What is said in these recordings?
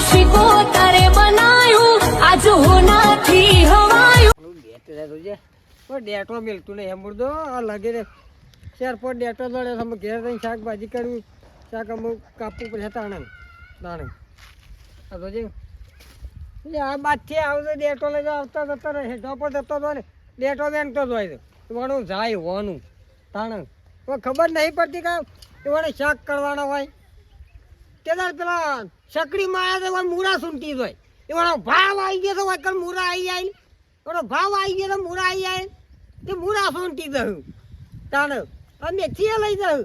શીખો તારે બનાયું આજ હોનાથી હવાયું ડેટો મિલતું નહીં મુર્દો આ લાગે રે 4-5 ડેટો દોડે અમે ઘેર જઈને શાકભાજી કરવી શાક અમુક કાપવું પડે તાણે તાણે આ તો જે આ બાદથી આવતો ડેટો લઈ આવતા જતા રહે હેઠો પર જતો હતો ને ડેટો વેંગતો જ હોય તો વણું જાય હોવાનું તાણે કોઈ ખબર નહીં પડતી કે એ વણે શાક કરવાના હોય તે પેલા સકડીમાં આવ્યા તો મૂળા સૂંટી હોય એ વણો ભાવ આવી ગયો તો વકલ મૂળા આવી જાય એનો ભાવ આવી ગયો તો મૂળા આવી જાય તે મૂળા સૂંટી દઉં તાણે અમે છીએ લઈ દઉં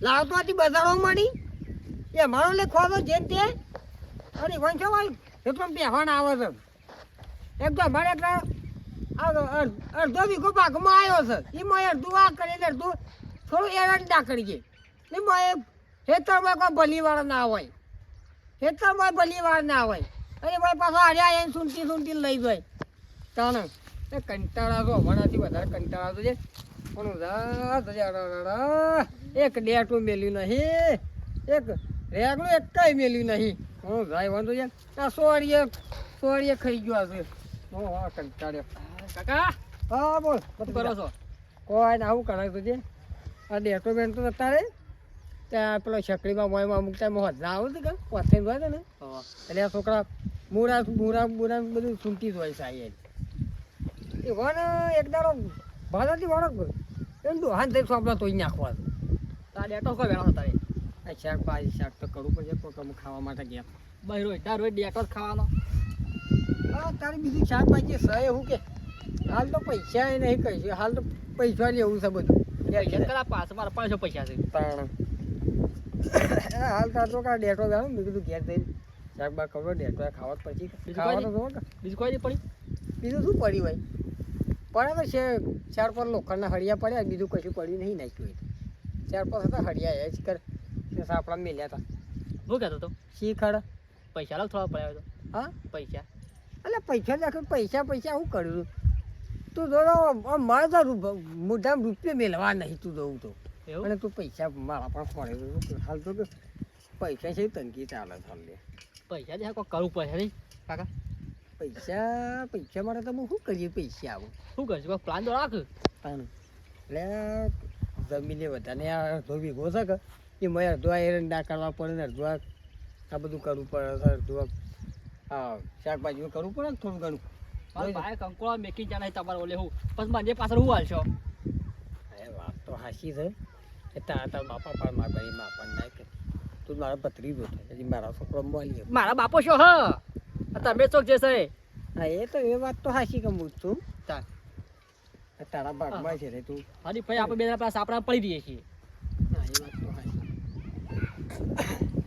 લાવતોથી બજારો મળી એ મારો લે ખોદો જેમ તે અરે વંશો ભાઈ એટલો બેહવાના આવે છે એક તો મારે અડધો વીઘો ભાગમાં આવ્યો છે એમાં અડધું આ કરી અડધું થોડું એરંડા કરીએ એમાં ખેતરમાં કોઈ ભલીવાળા ના હોય ખેતરમાં ભલીવાળા ના હોય અરે ભાઈ પાછો હાર્યા એને સૂંટી લઈ જાય તાણે એ કંટાળા તો હમણાંથી વધારે કંટાળા તો છે પણ એક ડેટું મેલ્યું નહીં એક રેગનું એક કઈ મેલ્યું નહીં હું જાય વાંધો છે આ સોળીએ ખાઈ ગયો હશે હા કંટાળ્યો કાકા હા બોલ શું કરો છો કોઈ આવું કરાય તો છે આ ડેટો બેન તો અત્યારે ત્યાં પેલો છકડીમાં મોયમાં અમુક ટાઈમ હજા આવું હતું કે પથેન હોય છે ને એટલે આ છોકરા મૂળા બધું સૂંટી જ હોય છે એ વણ એક દાડો ભાડાથી વણો એમ તો હાથ થઈ સોપડા તોઈ નાખવા આ ડેટો કોઈ વેળો તારે આ શાક તો કરવું પડશે કોઈ અમુક ખાવા માટે ગયા બહાર હોય તાર હોય ડેટો જ ખાવાનો હા તારે બીજું શાકભાજી સહે એવું કે હાલ તો પૈસા નહીં કહીશું હાલ તો પૈસા લેવું છે બધું પાછો મારા 500 પૈસા છે તાણ હાલ તાર તો કા ડેટો ગાવ મેં કીધું ઘેર જઈને શાકભાગ કરો ડેટો ખાવા પછી ખાવાનું જો બીજું કોઈ નહીં પડી બીજું શું પડ્યું ભાઈ પડે તો છે 4-5 લોખંડના હળિયા પડ્યા બીજું કશું પડ્યું નહીં નાખ્યું 4-5 હતા હળિયા એ જ કર સાપડા મેલ્યા હતા શું કહેતો તો શીખડ પૈસા લાગ થોડા પડ્યા તો હા પૈસા એટલે પૈસા નાખ્યું પૈસા શું કર્યું તું જોડો મારે તો મોઢામાં રૂપિયા મેળવા નહીં તું દઉં તો અને તું પૈસા મારા પણ પડે હાલ તો પૈસા છે તંગી ચાલે હાલ પૈસા જે કોઈ કરવું પડે નહીં કાકા પૈસા માટે તો શું કરીએ પૈસા આવું શું કરીશું કોઈ પ્લાન તો રાખ એટલે જમીને બધાને અડધો વીઘો છે કે એ મેં અડધો એરંડા કરવા પડે ને અડધો આ બધું કરવું પડે અડધો હા શાકભાજી કરવું પડે ને થોડું ઘણું કંકોળા મેકી જાય તમારે ઓલે હું પછી મને પાછળ હું હાલશો એ વાત તો હાસી છે એ તારા બાપા પણ મારા ભાઈ માપા ના કે તું મારા ભત્રીજો છે હજી મારા છોકરો બોલી મારા બાપો છો હા તમે ચોક જશે હા એ તો એ વાત તો હાસી કમું છું તારા ભાગમાં છે રે તું હાજી ભાઈ આપણે બે પાસે આપણા પડી દઈએ છીએ હા એ વાત તો હાસી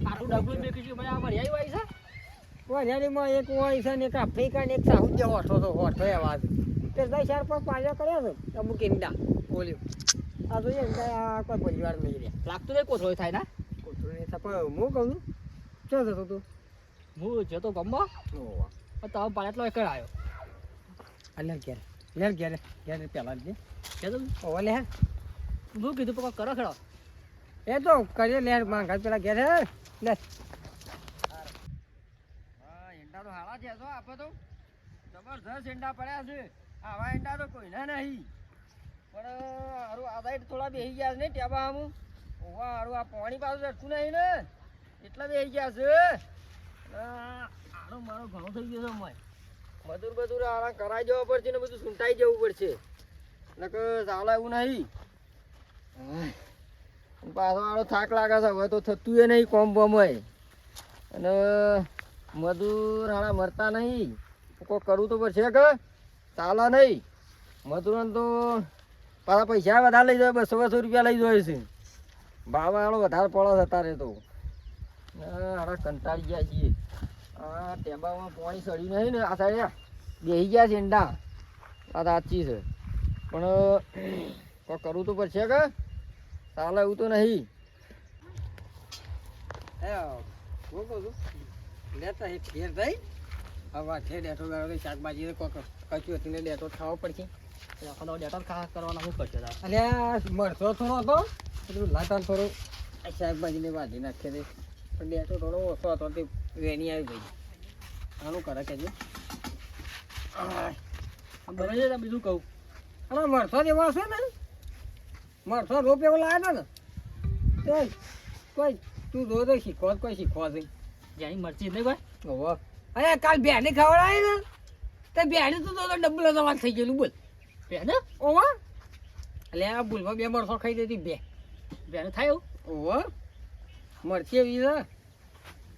આટલું ડબલું મેકીશું ભાઈ આ વરિયાળી વાય છે વરિયાળીમાં એક હોય છે ને એક આફ્રિકા ને એક સાઉથ જેવો હોઠો એવા તે 4-5 પાછા કર્યા છે અમુક ઈંડા બોલ્યું આ તો ઈંડા કોઈ પરિવાર નહીં રે લાગતું નહીં કોથળો થાય ના કોથળો નહીં થાય પણ હું કહું શું થતું તું હું જતો ગમવા તો પાણી એટલો એક આવ્યો અલ્યા ઘેર પહેલાં જ કીધું ઓલે હે હું કીધું પકા કરો ખરો એ તો કરીએ લે માંગા પેલા ઘેર હે લે ઈંડા તો હાલા છે તો આપો તો જબરજસ્ત ઈંડા પડ્યા છે આવા ઈંડા તો કોઈના નહીં પણ હારું આ સાઈડ થોડા બેસી ગયા છે ને ટેબા આમ ઓવા હારું આ પાણી પાછું રખતું નહીં ને એટલા બેસી ગયા છે આરો મારો ઘણો થઈ ગયો છે મજૂર આરા કરાઈ જવા પડશે ને બધું સૂંટાઈ જવું પડશે નકર ચાલે એવું નહીં પાછો આરો થાક લાગે છે હવે તો થતું એ નહીં કોમ બમ હોય અને મજૂર હારા મરતા નહીં કોઈ કરવું તો પડશે કે ચાલે નહીં મજૂરોને તો પાછા પૈસા વધારે લઈ જાય 200 રૂપિયા લઈ જાય છે ભાવ વાળો વધારે પડે છે તારે તો હારા કંટાળી ગયા છીએ આ ટેબામાં પાણી સડ્યું નહીં ને આ સાઈડ બેસી ગયા છે ઈંડા આ સાચી છે પણ કોઈ કરવું તો પડશે કે ચાલે એવું તો નહીં હું કહું છું લેતા એક ઘેર થઈ હવે છે ડેટો ગાળો શાકભાજી કચ્યું હતું ને ડેટો ખાવો પડશે ડેટો કરવાના શું કરશે એટલે મરચો થોડો હતો પેલું લાટાણ થોડું શાકભાજીને વાઢી નાખીએ પણ ડેટો થોડો ઓછો હતો તે વેણી આવી ગઈ આનું કરે કેજો આય. આમ બને છે બીજું કહું અને મરથો જેવા છે ને મરથો રોપ એવો લાવ્યો ને તો કોઈ તું જો તો શીખવા કોઈ શીખવા છે જેની મરજી જ નહીં ભાઈ ઓહો અરે કાલ બેને ખવડાવી ને તે બેને તો ડબલ વાત થઈ ગયેલું બોલ બેને ઓહો એટલે આ ભૂલમાં બે મરથો ખાઈ દેતી બે બેને થાય એવું ઓહો મરચી એવી છે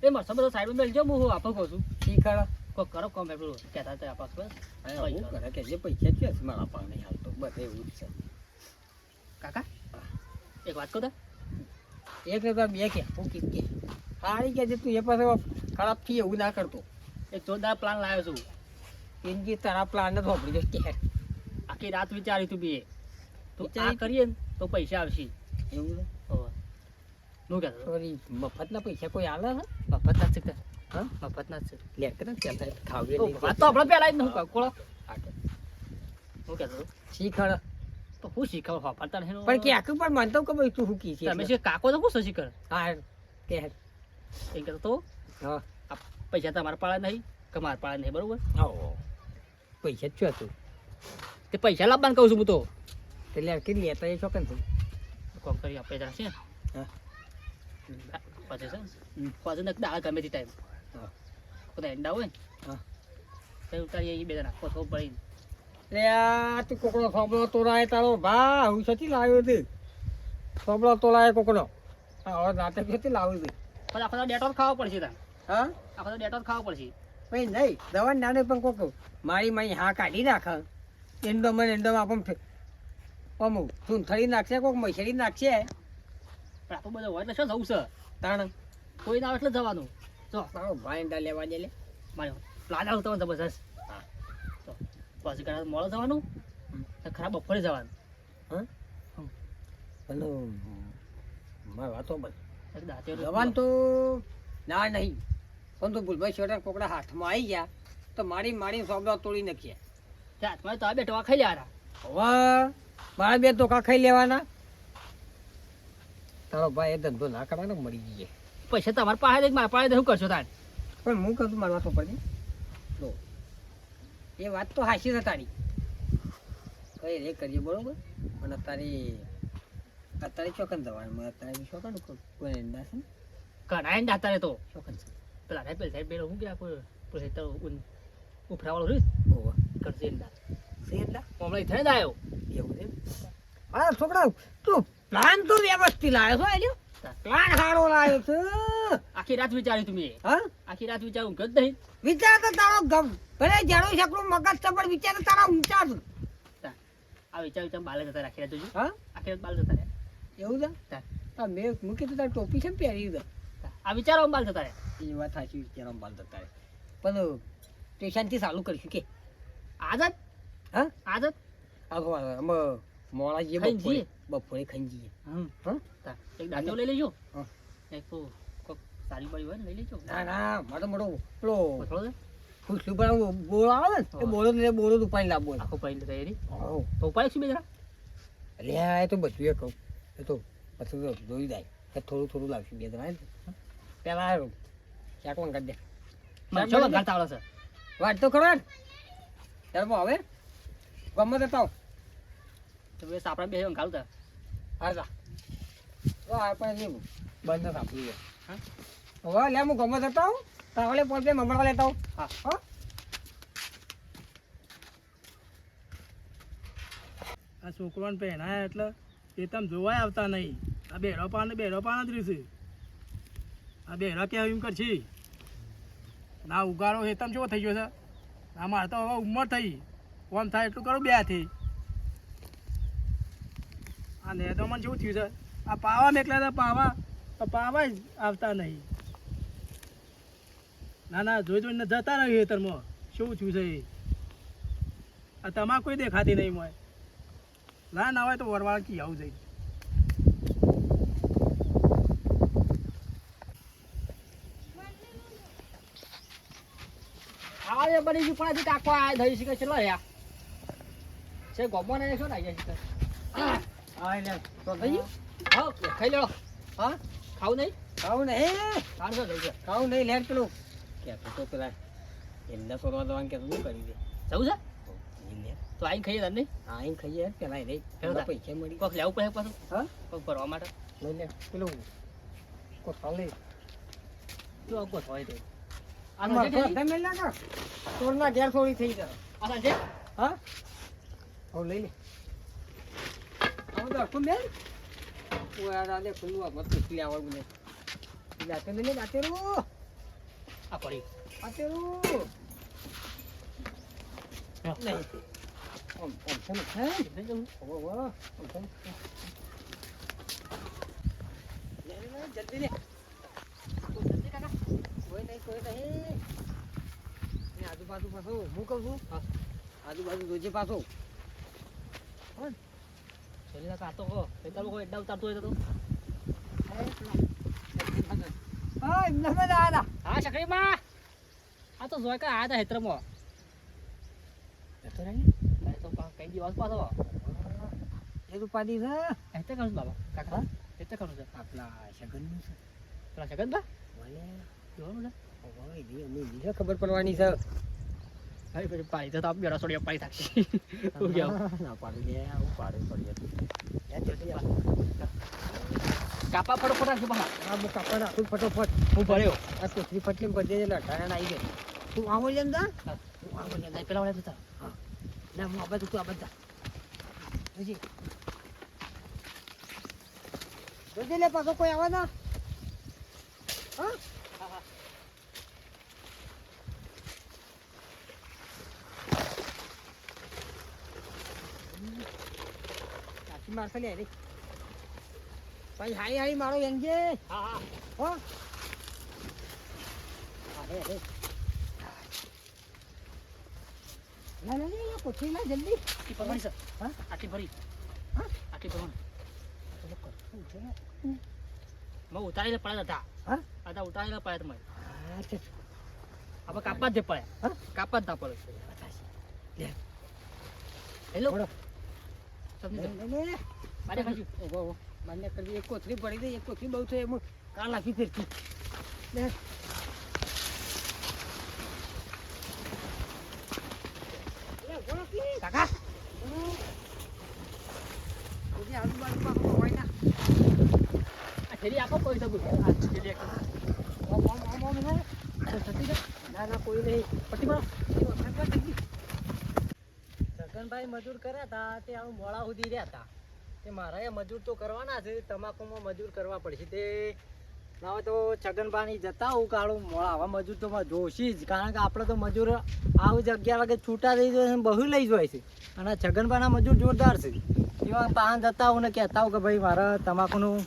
એ મરસો બધો સાઈડમાં મેળજો હું આપો કહું છું શીખર કોઈ કરો કોમ એટલું કહેતા હતા આપસ બસ હું કરે કે જે પૈસા છે મારા પાસે નહીં હાલતો બસ એવું જ છે કાકા એક વાત કહું તા એક ને તો બે કે હું કીધ કે સારી કે છે તું એ પાસે ખરાબ થી એવું ના કરતો એક જોરદાર પ્લાન લાવ્યો છું એમ કે તારા પ્લાન જ વાપરી જશે કે આખી રાત વિચારી તું બી તું આ વિચારી? કરીએ ને તો પૈસા આવશે એવું છે હોવે. હું કહેતો હતો? સોરી મફતના પૈસા કોઈ આલે છે મફત ના જ શીખતા હા મફત ના જ છે લે કે ને ચાલતા ખાવી તો વાત તો આપણે પહેલા જ ને હું કહું કોળો હું કહેતો હતો? શીખર તો હું શીખવા વાપરતા નહીં પણ કે આખું પણ માનતો કે ભાઈ તું શું કી છે તમે છે કાકો તો શું શીખર હા કે એમ કહેતો તો હા આ પૈસા તમારા પાડે નહીં કે મારા પાડે નહીં બરોબર ઓ પૈસા જ છું તું તે પૈસા લાવવાનું કહું છું હું તો એટલે કે લેતા એ ચોકન તું કોમ કરી આપણે જરા છે ને હા પછી છે ને પછી નક દાળ ગમે તે ટાઈમ હા બધા એંડા હોય ને હા તો ઉતારીએ એ બે જણા કોથો પડીને લે આ તું કોકડો સોબળો તોડાય તારો ભા હું સતી લાવ્યો છે સોબળો તોડાય કોકડો હા હવે રાતે સતી લાવ્યું છે પછી આખો ડેટોર ખાવા પડશે ત્યાં હા આખો ડેટોર ખાવા પડશે ભાઈ નહીં દવા નાને પણ કોક મારી હા કાઢી નાખે એંડોમાં આપણને અમુક ચૂંથળી નાખશે કોક મૈસરી નાખશે પણ આપણું બધું હોય એટલે શું જવું છે તાણ કોઈ ના આવે એટલે જવાનું જો તારો ભાઈ એંડા લેવા દે લે મારે પ્લાન આવતો હોય જબરજસ્ત હા તો પછી ઘણા મોડો જવાનું ને ખરાબ બપોરે જવાનું હા અને મારી વાતો બસ એક દાંતે જવાન તો ના નહીં પણ તો ભૂલભાઈ શેઠા કોકડા હાથમાં આવી ગયા તો મારી સોબળા તોડી નાખીએ તે હાથમાં તો આ બેઠો ખાઈ લેવાના હવે મારા બે ધોકા ખાઈ લેવાના તારો ભાઈ એ ધંધો ના કરવાનો મરી જઈએ પૈસા તમારા પાસે જ મારા પાસે શું કરશો તાર પણ હું કહું મારી વાત ઉપર તો એ વાત તો હાસી છે તારી કઈ રે કરીએ બરોબર અને અત્યારે ચોકન જવાનું અત્યારે ચોકન કોઈ એંડા છે ઘણા એન્ડ હતા તો ચોકન છે પેલા પેલા સાહેબ પેલો શું ગયા કોઈ તો ઉફરાવાળો રહ્યું ઓવા કરશે એન્ડા છે એંડા હમણાં થઈ જાય એવું છે હા છોકરા તું પ્લાન તો વ્યવસ્થિત લાવ્યો છો એલ્યો પ્લાન સારો લાવ્યો છે આખી રાત વિચાર્યું તમે હા આખી રાત વિચારું ગજ નહીં વિચાર તો તારો ભલે જાણો શકલું મગજ છે પણ વિચાર તો તારા ઊંચા છે આ વિચાર બાલે જતા રાખી રહ્યા હા આખી રાત બાલ જતા રહ્યા એવું છે હા મેં મૂકી તો તારી ટોપી છે ને પહેરી છે આ વિચારો બાલ જતા રહ્યા એ વાત સાચી વિચારવા બાલ જતા રહે પણ સ્ટેશનથી ચાલુ કરીશું કે આદત હા આદત આખો અમે મોડા જઈએ ખાઈને બપોરે જઈએ? બપોરે ખાઈને જઈએ હમ હા એક દાંતો લઈ લેજો હા. એક તો કોક સારી બળી હોય ને લઈ લેજો ના ના મારો મોટો પેલો થોડો છે ફૂસલું પણ બોળો આવે ને એ બોળો ઉપાડી લાવવો આખો પડી તૈયારી હો તો ઉપાય શું બે જણા એટલે એ તો બધું એ કહું એ તો પછી તો જોઈ જાય કે થોડું લાવશું બે જણા પેલા ક્યાંક વંગાડી દે મને શું વઘારતા આવડે છે વાત તો ખરો ત્યારે હવે ગમે જતા તો બસ આપણે બે વઘારું તા હા તો આપણે જેવું બંધ આપી દે હા હવે લે હું ગમે જતા હું તાવલે પોતે મમડવા લેતા હું હા હા આ છોકરાને પહેણાયા એટલે એ તમે જોવાય આવતા નહીં આ બેડો પાન જ રહેશે આ બેડા કે એમ કરશે ના ઉગાડો એ તમે કેવો થઈ ગયો છે ના મારે તો હવે ઉંમર થઈ કોમ થાય એટલું કરું બે થી આ ને તો મને જેવું થયું છે આ પાવા મેકલા હતા પાવા જ આવતા નહીં ના જોઈને જતા રહ્યું ખેતરમાં શું થયું છે એ આ તમારે કોઈ દેખાતી નહીં મોય ના હોય તો વરવાળ કી આવું જાય આ બની ગયું પણ હજી કાકો આ થઈ શકે ચલો યા છે ગોમો ને શું આવી જાય હા લે તો છે હા ખાઈ લો હા ખાવું નહીં ખાવું નહીં તાણ શું થઈ જાય ખાવું નહીં લેટ પેલું કે તો પેલા એમને સોરવા દવાનું કે શું કરી દે જવું છે એને તો આઈને ખાઈએ તાર નહીં આ એમ ખાઈએ પેલા એને પેલા પૈસા મળી કોક લેવું પડે પાછું હા કોક ભરવા માટે લઈ લે પેલું કોઈ ખાલી જો અગો હોય તે આ આમાં સાંજે ઘર તમે ના કર ચોરના ઘેર થોડી થઈ જાય આ સાંજે હા હવે લઈ લે હવે તો આખું મેલ ઓ યાર આલે ખુલ્લું આ મત નીકળી આવડું ને જાતે લઈ લે જાતે રો આ પડી જાતે રો નહીં ઓમ છે ને હે ઓ ઓ ઓમ છે લે લે જલ્દી લે જલ્દી કાકા કોઈ નહીં ને આજુબાજુ પાછો હું કહું છું હા આજુબાજુ જોજે પાછો છેલ્લા કાતો હો પેલા લોકો એડા ઉતારતો હોય તો હા એમને બધા આલા હા શકરી માં આ તો જોય કા આયા તા હેત્રમાં જતો રહી તો કઈ દિવસ પાછો એ રૂપાદી છે હેતે કરું બાબા કાકા હેતે કરું છે આપલા સગનનું છે પેલા શકન બા મને જોવાનું છે ઓય દી અમે બીજે ખબર પડવાની છે ભાઈ પછી પાડી તો આપ બેડા સોડિયા પાડી થાકી હું ગયો ના પાડી દે આવું પાડી પડી કાપા ફટોફટ રાખજો બહાર આ બુ કાપા નાખું ફટોફટ હું ભર્યો આ કોથળી ફટલી બધે એટલે અઢારણ આવી ગઈ તું આવો જેમ જા તું આગળ જાય પેલા વાળા જતા ના હું આ બધું તું આ બધા હજી જોજે લે પાછો કોઈ આવે ના હા કાચી મારશે લે રે ભાઈ હાઈ હાઈ મારો એંગે હા હા હો અરે અરે ના ના ના કોઠી ના જલ્દી આટલી ભરવાની છે હા આટલી ભરી હા આટલી ભરવાની તો કરશું છે ને મેં ઉતારીને પડ્યા હતા હા આ તા ઉતારીને પડ્યા તમે હા છે આપણે કાપવા જ પડે હા કાપવા જ ના પડે લે હેલો બોલો સમજી લે લે મારે ખાજુ ઓહો ઓહો મને કરી એક કોથળી પડી ગઈ એક કોથળી બહુ છે એમ કાલ નાખી ફેરતી લે કાકા બધી આજુબાજુમાં હોય ના આ થેલી આપો કોઈ તો આ થેલી આપો ઓમ ઓમ ઓમ ઓમ હે તો થતી જા ના ના કોઈ નહીં પટ્ટી મારો જગનભાઈ મજૂર કર્યા હતા તે આવું મોડા સુધી રહ્યા હતા તે મારા મજૂર તો કરવાના છે તમાકુમાં મજૂર કરવા પડશે તે ના તો છગનભાઈ જતા હું કાળું મોડા આવા મજૂર તો જોશી જ કારણ કે આપણે તો મજૂર આવું જ 11 વાગે છૂટા થઈ જાય બહુ લઈ જાય છે અને છગનભાઈના મજૂર જોરદાર છે એવા પાન જતા હું ને કહેતા હું કે ભાઈ મારા તમાકુનું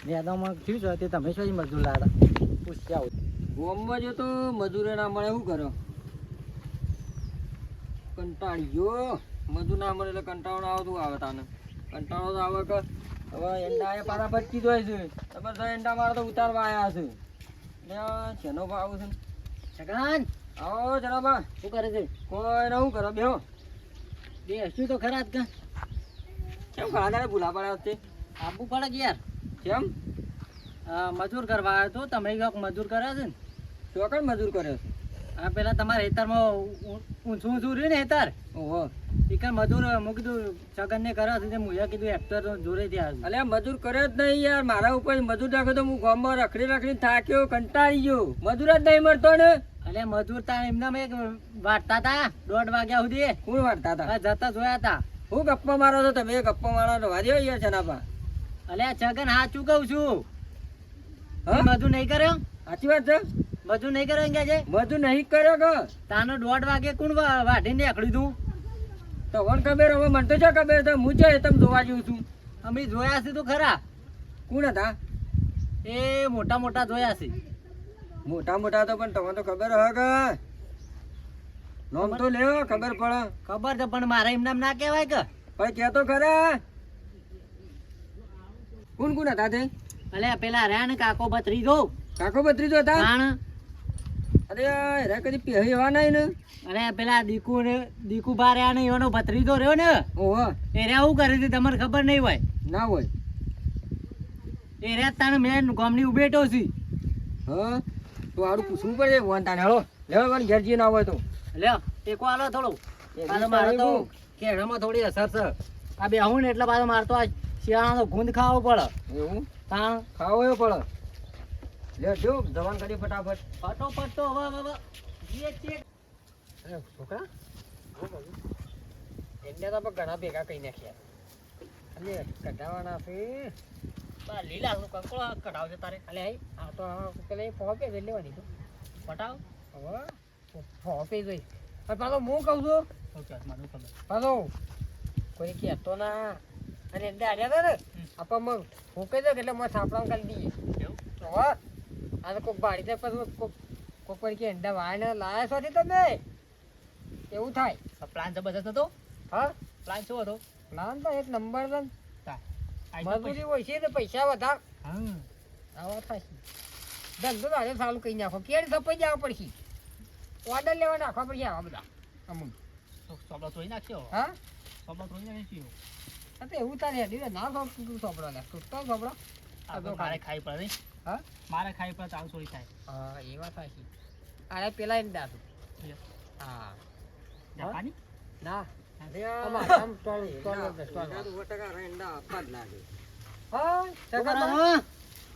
મેદાનમાં થયું છે તે તમે શું મજૂર લાવ્યા પૂછ્યા આવું ગોમમાં જો તો મજૂરે ના મળે શું કરો કંટાળી ગયો મજૂર ના મળે એટલે કંટાળો ના આવતું આવે તાને કંટાળો તો આવે કે હવે એંડા એ પાછા ભટકી જાય છે ખબર છે એંડા મારા તો ઉતારવા આવ્યા છે એટલે શેનો ભાવ છે છગન આવો જનાબા શું કરે છે કોઈ ના શું કરો બેહો બેસું તો ખરા જ કા કેમ ઘણા દાડે ભૂલા પડ્યા છે આપવું પડે કે યાર કેમ મજૂર કરવા આવ્યો તો તમે કાંક મજૂર કર્યા છે ને ચોકડ મજૂર કર્યો છે આ પેલા તમારા હેતરમાં ઊંચું ઊંચું રહ્યું ને હેતર ઓહો ઈકન મજૂર મેં કીધું છગન ને કર્યો છે મુએ કીધું હેક્ટર જોડે ત્યાં અલ્યા મજૂર કર્યો જ નહીં યાર મારા ઉપર મજૂર નાખ્યો તો હું ગામમાં રખડી થાક્યો કંટાળી ગયો મજૂર જ નહીં મળતો ને એટલે મજૂર તા એમના એક વાટતા હતા 1:30 વાગ્યા સુધી કોણ વાળતા હતા જતા જોયા હતા હું ગપ્પા મારો છો તમે ગપ્પા મારો વાદ્યો યાર જનાબા અલ્યા છગન સાચું કહું છું હા મજૂર નહીં કર્યો સાચી વાત છે મજૂર નહીં કર્યો એમ કે છે મજૂર નહીં કર્યો કે તાનો 1:30 વાગે કોણ વાઢીને નીકળ્યું તું તો કોણ ખબર હવે મને તો છે ખબર તો હું છે તમે જોવા જેવું છું અમે જોયા છે તો ખરા કોણ હતા એ મોટા મોટા જોયા છે મોટા મોટા તો પણ તમને તો ખબર હે કે નામ તો લેવો ખબર પડે ખબર છે પણ મારા એમ નામ ના કહેવાય કે ભાઈ કે તો ખરા કોણ કોણ હતા તે અલ્યા પેલા રહ્યા ને કાકો ભત્રીજો કાકો ભત્રીજો હતા તાણ અરે રે કદી પહેરી હવા નહીં ને અરે પેલા દીકુ બા રહ્યા ને એનો ભત્રીજો રહ્યો ને ઓહો એ રહ્યા શું કરે છે તમને ખબર નહીં હોય ના હોય એ રહ્યા તાને મેં ગામની ઉભેટો છું હા તો આડું પૂછવું પડે વન તાને હળો લેવો પણ ઘેર જઈને આવો તો લ્યો ટેકો આલો થોડો એ પાછો બી મારે તો સારું. કેળામાં થોડી અસર છે આ બેહું ને એટલે પાછો મારે તો આ શિયાળાનો ગુંદ ખાવો પડે એવું તાણ ખાવો એવો પડે લે જો જવાન કરી ફટાફટ ફટોફટ તો હવે છોકરા એમને તો આપણે ઘણા ભેગા કરી નાખ્યા અને કઢાવાના છે લીલા નું કંકોળો કઢાવજો તારે અલે આઈ આ તો પેલા એ ફોપે જ લેવાની તો પટાવ હવે ફોપે જોઈ પણ પાછો હું કહું છું મને ખબર પાછો કોઈ કહેતો ના અને એટલે આવ્યા હતા ને આપણે ફૂકે દો એટલે મસ્ત આપણા કરી દઈએ એવું હવે આ તો કોઈક બાળી દે પછી કોઈક વાર કે અંડા વાળને લાયા છો તમે એવું થાય પ્લાન જબરદસ્ત હતો હા પ્લાન શું હતો પ્લાન તો એક નંબર છે આઈ મજૂરી હોય છે ને પૈસા વધાર હા આવા થાય ધંધો તારે ચાલુ કરી નાખો કેળ સપાઈ જવા પડશે ઓર્ડર લેવા નાખવા પડશે આવા બધા અમુક સોપડો ધોઈ નાખ્યો હા સોપડો ધોઈ નાખ્યો હા તો એવું તારે હેડી ના તું સોપડો લે તૂટતો સોપડો મારે ખાઈ પડે નહીં હા મારે ખાઈ પડે ચાલુ થોડી થાય હા એ વાત સાચી અરે પેલા એમ દાદુ હા જાપાની ના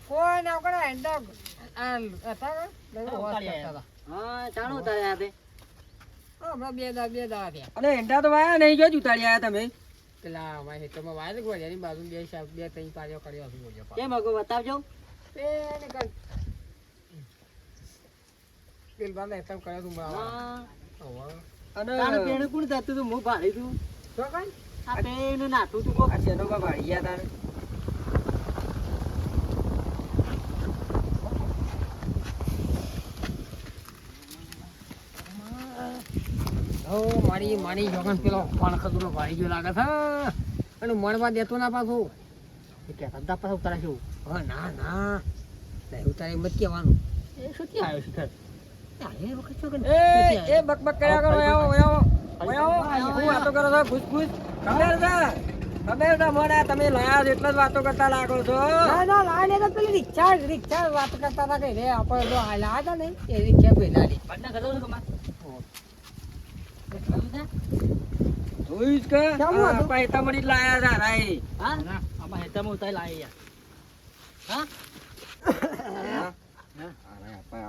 કોઈ ના કરે હેન્ડા હા ચાલુ તારે આતે હમણાં બે દા થયા અને એંડા તો વાયા નહીં જો ઉતારી આયા તમે પેલા અમારે ખેતરમાં વાય ગોળિયાની બાજુ બે ત્રણ પાર્યો કર્યો હતું ગોળિયો કેમ અગો બતાવજો એને કઈ પેલ બાંધા એતમ કર્યો તું અને તારું પેણું કોણ થતું તું હું ભાડી તું શું કઈ આ પેનું નાતું તું કોક આ શેનો કા વાળી ગયા તારે મારી જોગન પેલો પણ ખદુરો ભાઈ ગયો લાગે છે અને મળવા દેતો ના પાછું કે ધંધા પાછા ઉતારે છે હા ના ના એવું તારે મત કહેવાનું એ શું થી આવ્યો શિખર એ વખત શું એ બકબક કર્યા કરો આવો હું વાતો કરો છો ખુશ ખુશ ખબર છે મને તમે લાયા છો એટલે જ વાતો કરતા લાગો છો ના લાઈને તો પેલી રિક્ષા વાત કરતા હતા કે રે આપણે જો હાલા હતા ને એ રિક્ષા પેલા લી પટના કરો છો કમા જોઈશ કે કેમ હતું? આપા હેતામણી જ લાયા છે રાઈ હા ના આમાં હેતામાં ઉતારી લાવી યાર હા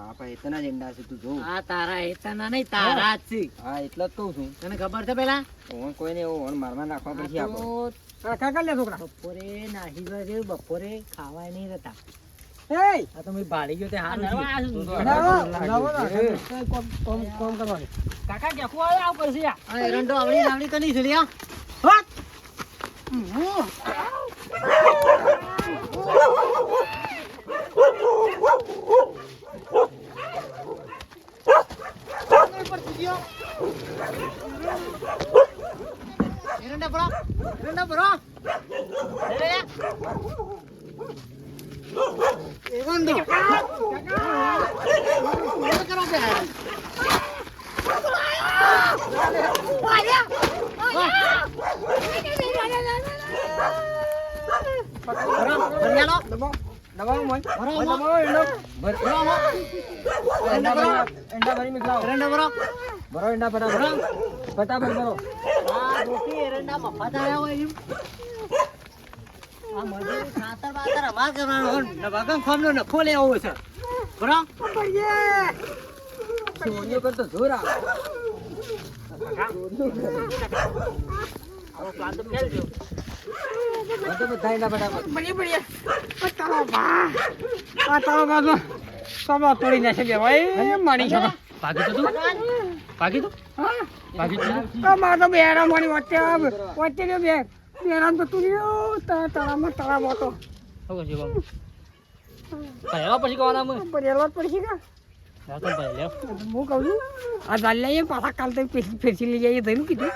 આપા હેતાના જ એંડા છે તું જો આ તારા હેતાના નહીં તારા જ છે હા એટલે જ કહું છું તને ખબર છે પેલા ઓન કોઈને ઓન મારવા નાખવા પડશે આપણે કાકા લે છોકરા બપોરે નાહી ગયો બપોરે ખાવાય નહીં રહેતા એ આ તો મેં ભાડી ગયો તે હારું કોમ કરવાની કાકા કેકુ આવે આવ કરશે આ એરંડો આવડી કની છે લ્યા એરંડા બરો લે એરંડો કરો બે દબાવો મોય એંડા ભરી મિલાવો ભરો એંડા ફટાફટ ભરો નફો લેવો છે બરાબર ચોરીઓ કરતો જોર આવે પ્લાન તો ફેલજો બધા એંડા ફટાફટ તોડી નાખે બે ભાઈ મારી છોકરા ભાગી તો તું ભાગી તો ભાગી તો મારે તો બેરા મારી વચ્ચે જો બે બેરા તો તું તળામાં હતો શું કરશું બાબુ પહેલા પછી કહેવાના અમે રેલવા પડશે કે તો ભાઈ લે હું કહું છું આ દાલ લઈએ પાછા કાલ તો ફેરસી લઈ જઈએ થયું કીધું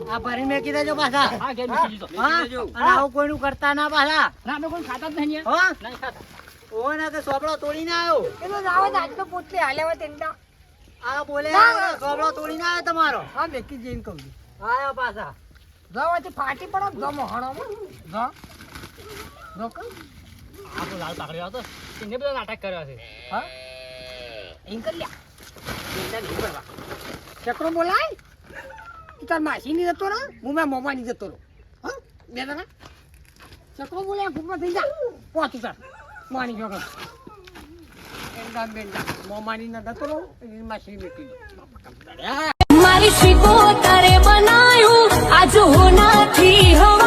આ ભરી મેકી દેજો પાછા હા ઘેર મૂકી દીધો હા અને આવું કોઈનું કરતા ના પાછા ના અમે કોઈ ખાતા જ નહીં હા નહીં ખાતા ઓ ના કે સોપડો તોડીને આવ્યો એ તો જાવ આજ તો પોટલી હાલ્યા તેંડા આ બોલે સોપડો તોડીને આવ્યો તમારો હા મેકી જઈને કહું છું આયા પાછા જવાથી ફાટી પડો જો મોહણામાં જો જો આ તો લાલ પાકડ્યો હતો એને બધા નાટક કર્યા છે હા એમ કરી લ્યા એના નહીં કરવા ચક્રો બોલાય તું તાર માસી ની જતો રહો હું મારા મોમા ની જતો રહો હા બે જણા ચક્રો બોલાય ફૂટમાં થઈ જા પહોંચું તાર માની જો એકદમ બેન મોમાની ના જતો રહો એની માસી બેટી મારી શિકો તારે બનાયું આજ હોનાથી હવા